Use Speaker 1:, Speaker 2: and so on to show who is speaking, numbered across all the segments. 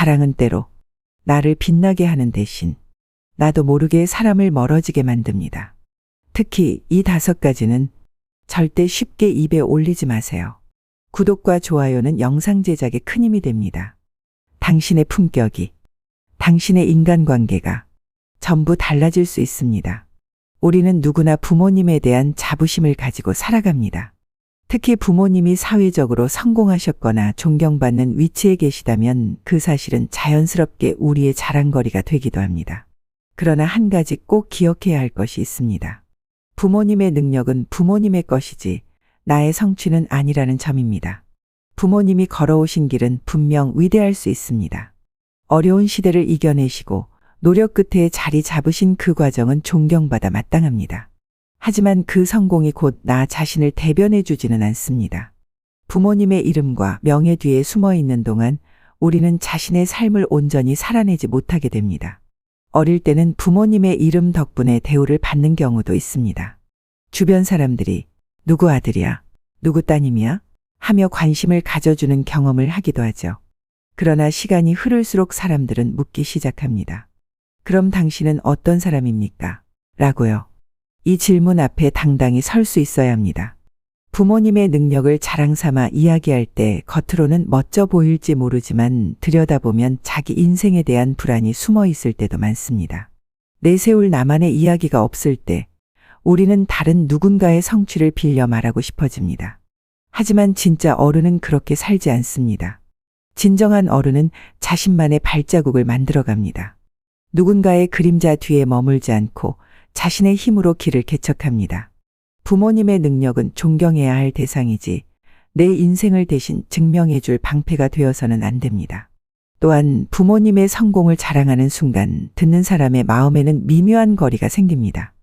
Speaker 1: 자랑은 때로 나를 빛나게 하는 대신 나도 모르게 사람을 멀어지게 만듭니다. 특히 이 5가지는 절대 쉽게 입에 올리지 마세요. 구독과 좋아요는 영상 제작에 큰 힘이 됩니다. 당신의 품격이, 당신의 인간관계가 전부 달라질 수 있습니다. 우리는 누구나 부모님에 대한 자부심을 가지고 살아갑니다. 특히 부모님이 사회적으로 성공하셨거나 존경받는 위치에 계시다면 그 사실은 자연스럽게 우리의 자랑거리가 되기도 합니다. 그러나 한 가지 꼭 기억해야 할 것이 있습니다. 부모님의 능력은 부모님의 것이지 나의 성취는 아니라는 점입니다. 부모님이 걸어오신 길은 분명 위대할 수 있습니다. 어려운 시대를 이겨내시고 노력 끝에 자리 잡으신 그 과정은 존경받아 마땅합니다. 하지만 그 성공이 곧 나 자신을 대변해 주지는 않습니다. 부모님의 이름과 명예 뒤에 숨어 있는 동안 우리는 자신의 삶을 온전히 살아내지 못하게 됩니다. 어릴 때는 부모님의 이름 덕분에 대우를 받는 경우도 있습니다. 주변 사람들이 누구 아들이야? 누구 따님이야? 하며 관심을 가져주는 경험을 하기도 하죠. 그러나 시간이 흐를수록 사람들은 묻기 시작합니다. 그럼 당신은 어떤 사람입니까? 라고요. 이 질문 앞에 당당히 설 수 있어야 합니다. 부모님의 능력을 자랑 삼아 이야기할 때 겉으로는 멋져 보일지 모르지만 들여다보면 자기 인생에 대한 불안이 숨어 있을 때도 많습니다. 내세울 나만의 이야기가 없을 때 우리는 다른 누군가의 성취를 빌려 말하고 싶어집니다. 하지만 진짜 어른은 그렇게 살지 않습니다. 진정한 어른은 자신만의 발자국을 만들어갑니다. 누군가의 그림자 뒤에 머물지 않고 자신의 힘으로 길을 개척합니다. 부모님의 능력은 존경해야 할 대상이지 내 인생을 대신 증명해 줄 방패가 되어서는 안 됩니다. 또한 부모님의 성공을 자랑하는 순간 듣는 사람의 마음에는 미묘한 거리가 생깁니다.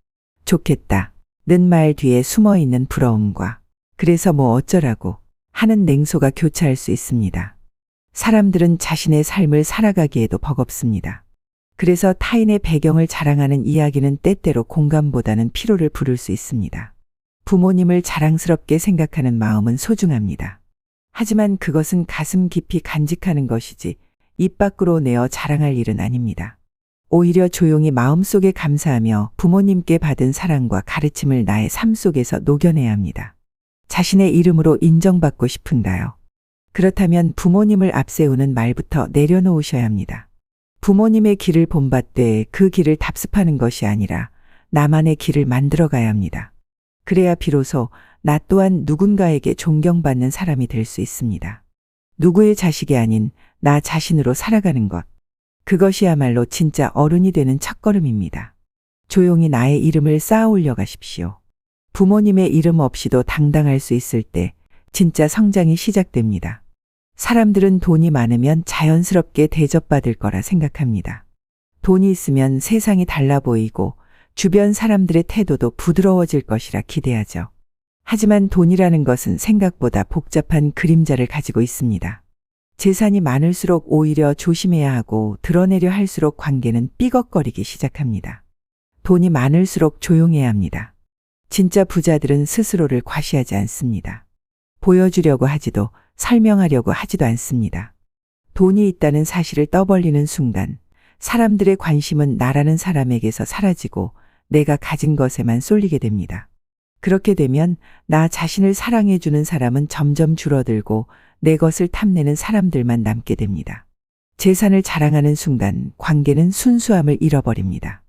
Speaker 1: 좋겠다 는 말 뒤에 숨어 있는 부러움과 그래서 뭐 어쩌라고 하는 냉소가 교차할 수 있습니다. 사람들은 자신의 삶을 살아가기에도 버겁습니다. 그래서 타인의 배경을 자랑하는 이야기는 때때로 공감보다는 피로를 부를 수 있습니다. 부모님을 자랑스럽게 생각하는 마음은 소중합니다. 하지만 그것은 가슴 깊이 간직하는 것이지 입 밖으로 내어 자랑할 일은 아닙니다. 오히려 조용히 마음속에 감사하며 부모님께 받은 사랑과 가르침을 나의 삶 속에서 녹여내야 합니다. 자신의 이름으로 인정받고 싶은가요? 그렇다면 부모님을 앞세우는 말부터 내려놓으셔야 합니다. 부모님의 길을 본받되 그 길을 답습하는 것이 아니라 나만의 길을 만들어가야 합니다. 그래야 비로소 나 또한 누군가에게 존경받는 사람이 될 수 있습니다. 누구의 자식이 아닌 나 자신으로 살아가는 것. 그것이야말로 진짜 어른이 되는 첫걸음입니다. 조용히 나의 이름을 쌓아 올려 가십시오. 부모님의 이름 없이도 당당할 수 있을 때 진짜 성장이 시작됩니다. 사람들은 돈이 많으면 자연스럽게 대접받을 거라 생각합니다. 돈이 있으면 세상이 달라 보이고 주변 사람들의 태도도 부드러워질 것이라 기대하죠. 하지만 돈이라는 것은 생각보다 복잡한 그림자를 가지고 있습니다. 재산이 많을수록 오히려 조심해야 하고 드러내려 할수록 관계는 삐걱거리기 시작합니다. 돈이 많을수록 조용해야 합니다. 진짜 부자들은 스스로를 과시하지 않습니다. 보여주려고 하지도 설명하려고 하지도 않습니다. 돈이 있다는 사실을 떠벌리는 순간 사람들의 관심은 나라는 사람에게서 사라지고 내가 가진 것에만 쏠리게 됩니다. 그렇게 되면 나 자신을 사랑해주는 사람은 점점 줄어들고 내 것을 탐내는 사람들만 남게 됩니다. 재산을 자랑하는 순간 관계는 순수함을 잃어버립니다.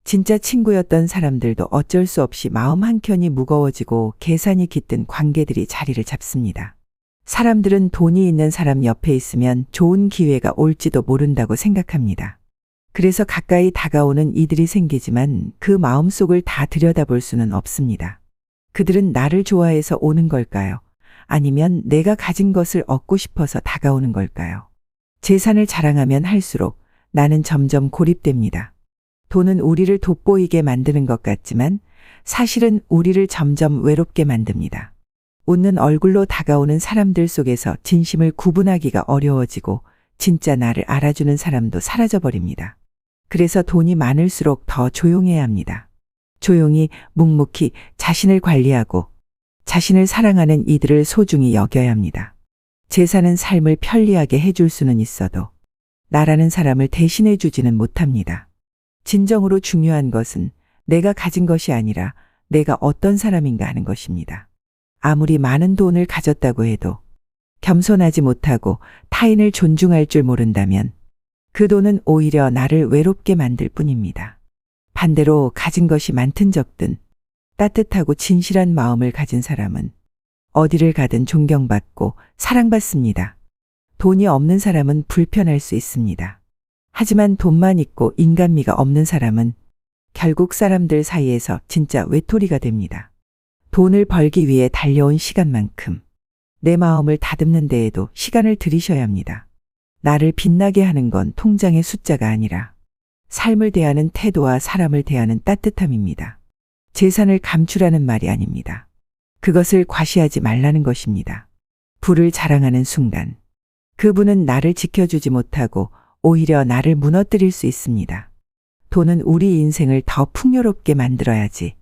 Speaker 1: 진짜 친구였던 사람들도 어쩔 수 없이 마음 한켠이 무거워지고 계산이 깃든 관계들이 자리를 잡습니다. 사람들은 돈이 있는 사람 옆에 있으면 좋은 기회가 올지도 모른다고 생각합니다. 그래서 가까이 다가오는 이들이 생기지만 그 마음속을 다 들여다볼 수는 없습니다. 그들은 나를 좋아해서 오는 걸까요? 아니면 내가 가진 것을 얻고 싶어서 다가오는 걸까요? 재산을 자랑하면 할수록 나는 점점 고립됩니다. 돈은 우리를 돋보이게 만드는 것 같지만 사실은 우리를 점점 외롭게 만듭니다. 웃는 얼굴로 다가오는 사람들 속에서 진심을 구분하기가 어려워지고 진짜 나를 알아주는 사람도 사라져버립니다. 그래서 돈이 많을수록 더 조용해야 합니다. 조용히 묵묵히 자신을 관리하고 자신을 사랑하는 이들을 소중히 여겨야 합니다. 재산은 삶을 편리하게 해줄 수는 있어도 나라는 사람을 대신해 주지는 못합니다. 진정으로 중요한 것은 내가 가진 것이 아니라 내가 어떤 사람인가 하는 것입니다. 아무리 많은 돈을 가졌다고 해도 겸손하지 못하고 타인을 존중할 줄 모른다면 그 돈은 오히려 나를 외롭게 만들 뿐입니다. 반대로 가진 것이 많든 적든 따뜻하고 진실한 마음을 가진 사람은 어디를 가든 존경받고 사랑받습니다. 돈이 없는 사람은 불편할 수 있습니다. 하지만 돈만 있고 인간미가 없는 사람은 결국 사람들 사이에서 진짜 외톨이가 됩니다. 돈을 벌기 위해 달려온 시간만큼 내 마음을 다듬는 데에도 시간을 들이셔야 합니다. 나를 빛나게 하는 건 통장의 숫자가 아니라 삶을 대하는 태도와 사람을 대하는 따뜻함입니다. 재산을 감추라는 말이 아닙니다. 그것을 과시하지 말라는 것입니다. 부를 자랑하는 순간 그분은 나를 지켜주지 못하고 오히려 나를 무너뜨릴 수 있습니다. 돈은 우리 인생을 더 풍요롭게 만들어야지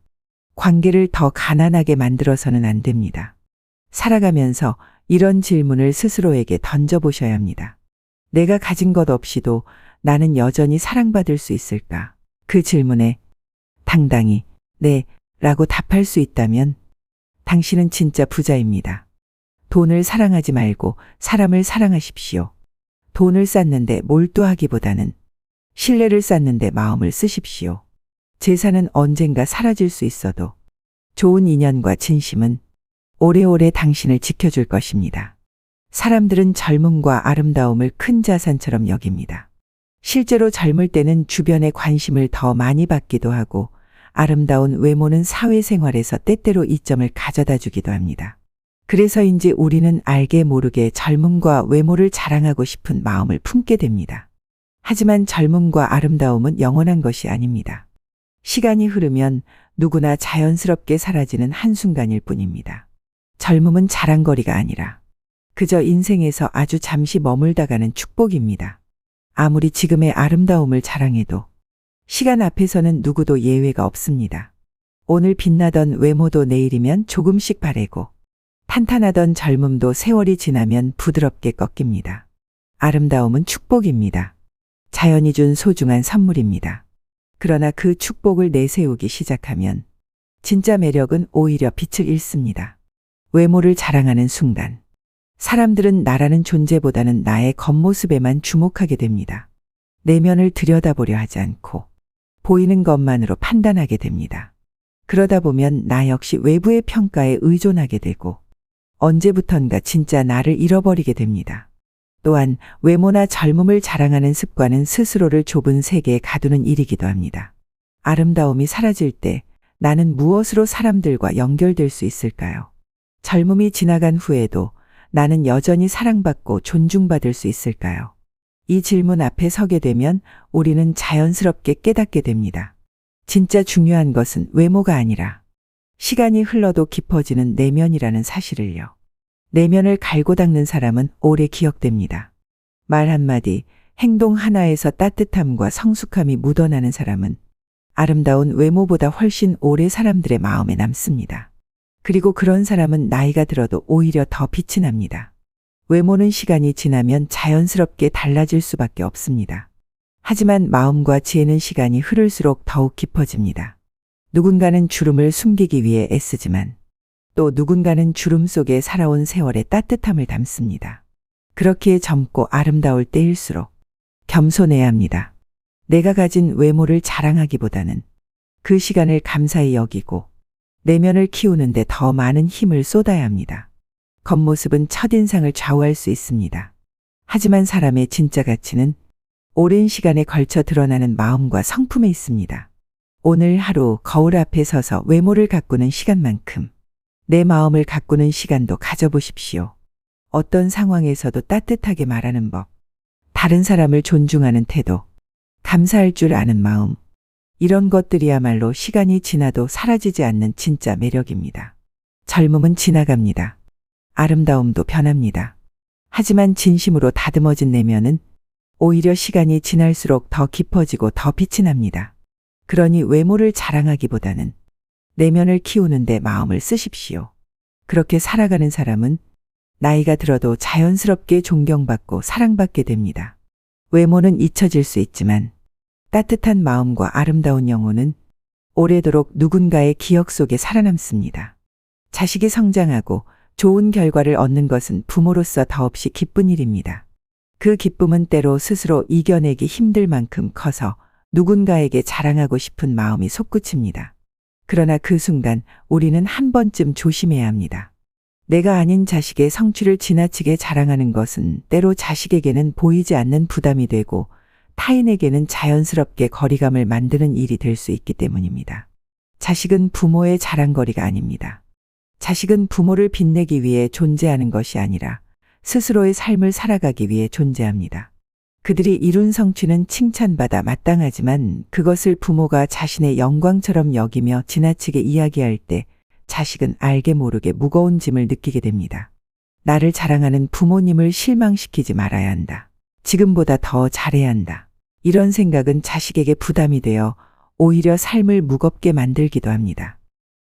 Speaker 1: 관계를 더 가난하게 만들어서는 안 됩니다. 살아가면서 이런 질문을 스스로에게 던져보셔야 합니다. 내가 가진 것 없이도 나는 여전히 사랑받을 수 있을까? 그 질문에 당당히 네 라고 답할 수 있다면 당신은 진짜 부자입니다. 돈을 사랑하지 말고 사람을 사랑하십시오. 돈을 쌓는데 몰두하기보다는 신뢰를 쌓는데 마음을 쓰십시오. 재산은 언젠가 사라질 수 있어도 좋은 인연과 진심은 오래오래 당신을 지켜줄 것입니다. 사람들은 젊음과 아름다움을 큰 자산처럼 여깁니다. 실제로 젊을 때는 주변의 관심을 더 많이 받기도 하고 아름다운 외모는 사회생활에서 때때로 이점을 가져다 주기도 합니다. 그래서인지 우리는 알게 모르게 젊음과 외모를 자랑하고 싶은 마음을 품게 됩니다. 하지만 젊음과 아름다움은 영원한 것이 아닙니다. 시간이 흐르면 누구나 자연스럽게 사라지는 한순간일 뿐입니다. 젊음은 자랑거리가 아니라 그저 인생에서 아주 잠시 머물다가는 축복입니다. 아무리 지금의 아름다움을 자랑해도 시간 앞에서는 누구도 예외가 없습니다. 오늘 빛나던 외모도 내일이면 조금씩 바래고 탄탄하던 젊음도 세월이 지나면 부드럽게 꺾입니다. 아름다움은 축복입니다. 자연이 준 소중한 선물입니다. 그러나 그 축복을 내세우기 시작하면 진짜 매력은 오히려 빛을 잃습니다. 외모를 자랑하는 순간 사람들은 나라는 존재보다는 나의 겉모습에만 주목하게 됩니다. 내면을 들여다보려 하지 않고 보이는 것만으로 판단하게 됩니다. 그러다 보면 나 역시 외부의 평가에 의존하게 되고 언제부턴가 진짜 나를 잃어버리게 됩니다. 또한 외모나 젊음을 자랑하는 습관은 스스로를 좁은 세계에 가두는 일이기도 합니다. 아름다움이 사라질 때 나는 무엇으로 사람들과 연결될 수 있을까요? 젊음이 지나간 후에도 나는 여전히 사랑받고 존중받을 수 있을까요? 이 질문 앞에 서게 되면 우리는 자연스럽게 깨닫게 됩니다. 진짜 중요한 것은 외모가 아니라 시간이 흘러도 깊어지는 내면이라는 사실을요. 내면을 갈고 닦는 사람은 오래 기억됩니다. 말 한마디, 행동 하나에서 따뜻함과 성숙함이 묻어나는 사람은 아름다운 외모보다 훨씬 오래 사람들의 마음에 남습니다. 그리고 그런 사람은 나이가 들어도 오히려 더 빛이 납니다. 외모는 시간이 지나면 자연스럽게 달라질 수밖에 없습니다. 하지만 마음과 지혜는 시간이 흐를수록 더욱 깊어집니다. 누군가는 주름을 숨기기 위해 애쓰지만 또 누군가는 주름 속에 살아온 세월의 따뜻함을 담습니다. 그렇기에 젊고 아름다울 때일수록 겸손해야 합니다. 내가 가진 외모를 자랑하기보다는 그 시간을 감사히 여기고 내면을 키우는데 더 많은 힘을 쏟아야 합니다. 겉모습은 첫인상을 좌우할 수 있습니다. 하지만 사람의 진짜 가치는 오랜 시간에 걸쳐 드러나는 마음과 성품에 있습니다. 오늘 하루 거울 앞에 서서 외모를 가꾸는 시간만큼 내 마음을 가꾸는 시간도 가져보십시오. 어떤 상황에서도 따뜻하게 말하는 법, 다른 사람을 존중하는 태도, 감사할 줄 아는 마음, 이런 것들이야말로 시간이 지나도 사라지지 않는 진짜 매력입니다. 젊음은 지나갑니다. 아름다움도 변합니다. 하지만 진심으로 다듬어진 내면은 오히려 시간이 지날수록 더 깊어지고 더 빛이 납니다. 그러니 외모를 자랑하기보다는 내면을 키우는데 마음을 쓰십시오. 그렇게 살아가는 사람은 나이가 들어도 자연스럽게 존경받고 사랑받게 됩니다. 외모는 잊혀질 수 있지만 따뜻한 마음과 아름다운 영혼은 오래도록 누군가의 기억 속에 살아남습니다. 자식이 성장하고 좋은 결과를 얻는 것은 부모로서 더없이 기쁜 일입니다. 그 기쁨은 때로 스스로 이겨내기 힘들 만큼 커서 누군가에게 자랑하고 싶은 마음이 솟구칩니다. 그러나 그 순간 우리는 한 번쯤 조심해야 합니다. 내가 아닌 자식의 성취를 지나치게 자랑하는 것은 때로 자식에게는 보이지 않는 부담이 되고 타인에게는 자연스럽게 거리감을 만드는 일이 될 수 있기 때문입니다. 자식은 부모의 자랑거리가 아닙니다. 자식은 부모를 빛내기 위해 존재하는 것이 아니라 스스로의 삶을 살아가기 위해 존재합니다. 그들이 이룬 성취는 칭찬받아 마땅하지만 그것을 부모가 자신의 영광처럼 여기며 지나치게 이야기할 때 자식은 알게 모르게 무거운 짐을 느끼게 됩니다. 나를 자랑하는 부모님을 실망시키지 말아야 한다. 지금보다 더 잘해야 한다. 이런 생각은 자식에게 부담이 되어 오히려 삶을 무겁게 만들기도 합니다.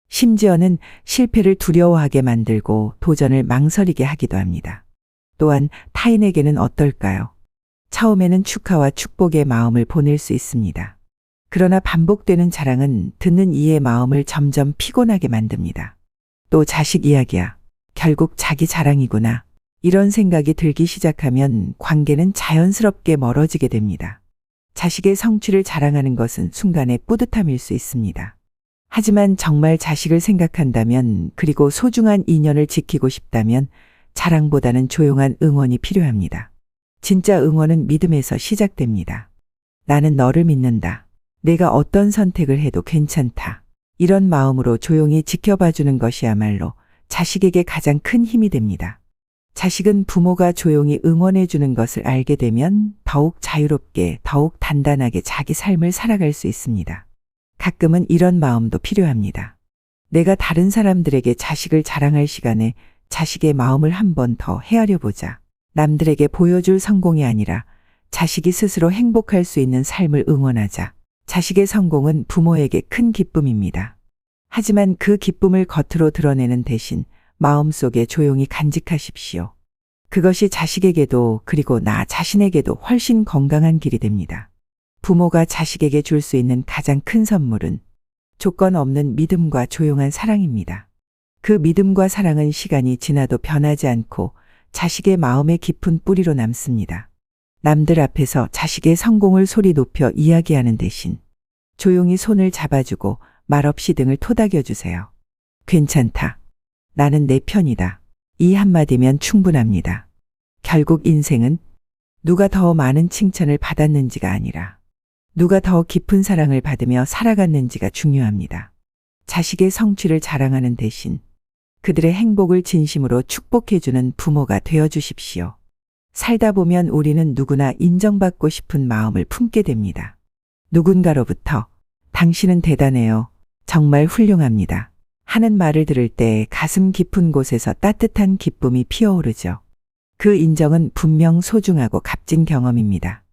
Speaker 1: 심지어는 실패를 두려워하게 만들고 도전을 망설이게 하기도 합니다. 또한 타인에게는 어떨까요? 처음에는 축하와 축복의 마음을 보낼 수 있습니다. 그러나 반복되는 자랑은 듣는 이의 마음을 점점 피곤하게 만듭니다. 또 자식 이야기야. 결국 자기 자랑이구나. 이런 생각이 들기 시작하면 관계는 자연스럽게 멀어지게 됩니다. 자식의 성취를 자랑하는 것은 순간의 뿌듯함일 수 있습니다. 하지만 정말 자식을 생각한다면 그리고 소중한 인연을 지키고 싶다면 자랑보다는 조용한 응원이 필요합니다. 진짜 응원은 믿음에서 시작됩니다. 나는 너를 믿는다. 내가 어떤 선택을 해도 괜찮다. 이런 마음으로 조용히 지켜봐주는 것이야말로 자식에게 가장 큰 힘이 됩니다. 자식은 부모가 조용히 응원해주는 것을 알게 되면 더욱 자유롭게, 더욱 단단하게 자기 삶을 살아갈 수 있습니다. 가끔은 이런 마음도 필요합니다. 내가 다른 사람들에게 자식을 자랑할 시간에 자식의 마음을 한 번 더 헤아려 보자. 남들에게 보여줄 성공이 아니라 자식이 스스로 행복할 수 있는 삶을 응원하자. 자식의 성공은 부모에게 큰 기쁨입니다. 하지만 그 기쁨을 겉으로 드러내는 대신 마음속에 조용히 간직하십시오. 그것이 자식에게도 그리고 나 자신에게도 훨씬 건강한 길이 됩니다. 부모가 자식에게 줄 수 있는 가장 큰 선물은 조건 없는 믿음과 조용한 사랑입니다. 그 믿음과 사랑은 시간이 지나도 변하지 않고 자식의 마음의 깊은 뿌리로 남습니다. 남들 앞에서 자식의 성공을 소리 높여 이야기하는 대신 조용히 손을 잡아주고 말없이 등을 토닥여주세요. 괜찮다. 나는 내 편이다. 이 한마디면 충분합니다. 결국 인생은 누가 더 많은 칭찬을 받았는지가 아니라 누가 더 깊은 사랑을 받으며 살아갔는지가 중요합니다. 자식의 성취를 자랑하는 대신 그들의 행복을 진심으로 축복해주는 부모가 되어주십시오. 살다 보면 우리는 누구나 인정받고 싶은 마음을 품게 됩니다. 누군가로부터 당신은 대단해요. 정말 훌륭합니다. 하는 말을 들을 때 가슴 깊은 곳에서 따뜻한 기쁨이 피어오르죠. 그 인정은 분명 소중하고 값진 경험입니다.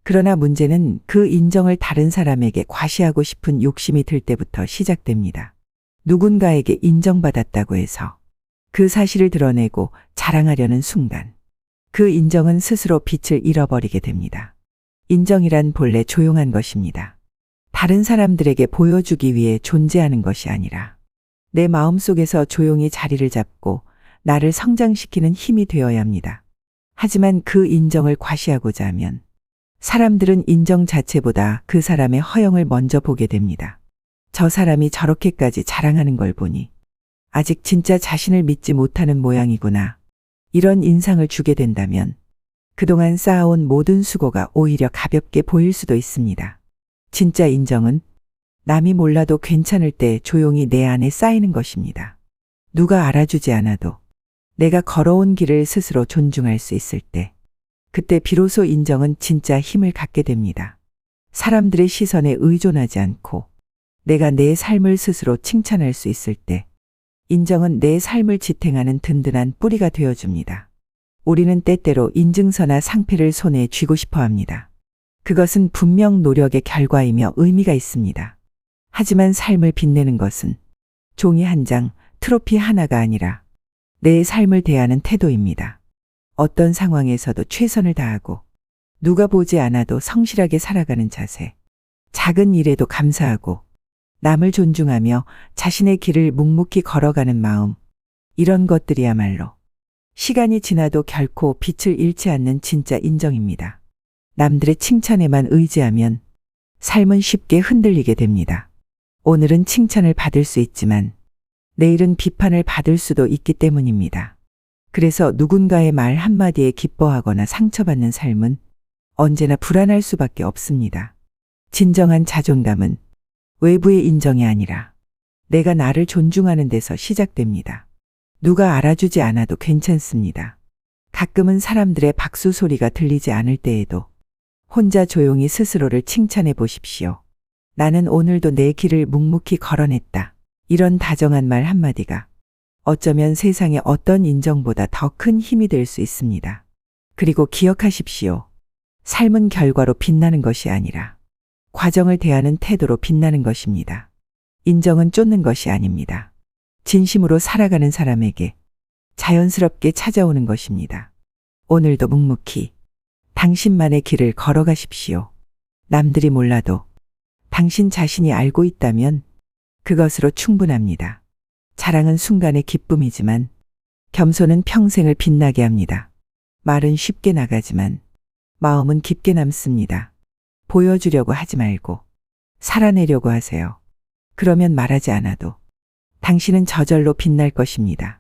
Speaker 1: 그러나 문제는 그 인정을 다른 사람에게 과시하고 싶은 욕심이 들 때부터 시작됩니다. 누군가에게 인정받았다고 해서 그 사실을 드러내고 자랑하려는 순간 그 인정은 스스로 빛을 잃어버리게 됩니다. 인정이란 본래 조용한 것입니다. 다른 사람들에게 보여주기 위해 존재하는 것이 아니라 내 마음속에서 조용히 자리를 잡고 나를 성장시키는 힘이 되어야 합니다. 하지만 그 인정을 과시하고자 하면 사람들은 인정 자체보다 그 사람의 허영을 먼저 보게 됩니다. 저 사람이 저렇게까지 자랑하는 걸 보니 아직 진짜 자신을 믿지 못하는 모양이구나. 이런 인상을 주게 된다면 그동안 쌓아온 모든 수고가 오히려 가볍게 보일 수도 있습니다. 진짜 인정은 남이 몰라도 괜찮을 때 조용히 내 안에 쌓이는 것입니다. 누가 알아주지 않아도 내가 걸어온 길을 스스로 존중할 수 있을 때 그때 비로소 인정은 진짜 힘을 갖게 됩니다. 사람들의 시선에 의존하지 않고 내가 내 삶을 스스로 칭찬할 수 있을 때 인정은 내 삶을 지탱하는 든든한 뿌리가 되어줍니다. 우리는 때때로 인증서나 상패를 손에 쥐고 싶어 합니다. 그것은 분명 노력의 결과이며 의미가 있습니다. 하지만 삶을 빛내는 것은 종이 한 장, 트로피 하나가 아니라 내 삶을 대하는 태도입니다. 어떤 상황에서도 최선을 다하고 누가 보지 않아도 성실하게 살아가는 자세. 작은 일에도 감사하고 남을 존중하며 자신의 길을 묵묵히 걸어가는 마음. 이런 것들이야말로 시간이 지나도 결코 빛을 잃지 않는 진짜 인정입니다. 남들의 칭찬에만 의지하면 삶은 쉽게 흔들리게 됩니다. 오늘은 칭찬을 받을 수 있지만 내일은 비판을 받을 수도 있기 때문입니다. 그래서 누군가의 말 한마디에 기뻐하거나 상처받는 삶은 언제나 불안할 수밖에 없습니다. 진정한 자존감은 외부의 인정이 아니라 내가 나를 존중하는 데서 시작됩니다. 누가 알아주지 않아도 괜찮습니다. 가끔은 사람들의 박수 소리가 들리지 않을 때에도 혼자 조용히 스스로를 칭찬해 보십시오. 나는 오늘도 내 길을 묵묵히 걸어냈다. 이런 다정한 말 한마디가 어쩌면 세상의 어떤 인정보다 더 큰 힘이 될 수 있습니다. 그리고 기억하십시오. 삶은 결과로 빛나는 것이 아니라 과정을 대하는 태도로 빛나는 것입니다. 인정은 쫓는 것이 아닙니다. 진심으로 살아가는 사람에게 자연스럽게 찾아오는 것입니다. 오늘도 묵묵히 당신만의 길을 걸어가십시오. 남들이 몰라도 당신 자신이 알고 있다면 그것으로 충분합니다. 자랑은 순간의 기쁨이지만 겸손은 평생을 빛나게 합니다. 말은 쉽게 나가지만 마음은 깊게 남습니다. 보여주려고 하지 말고 살아내려고 하세요. 그러면 말하지 않아도 당신은 저절로 빛날 것입니다.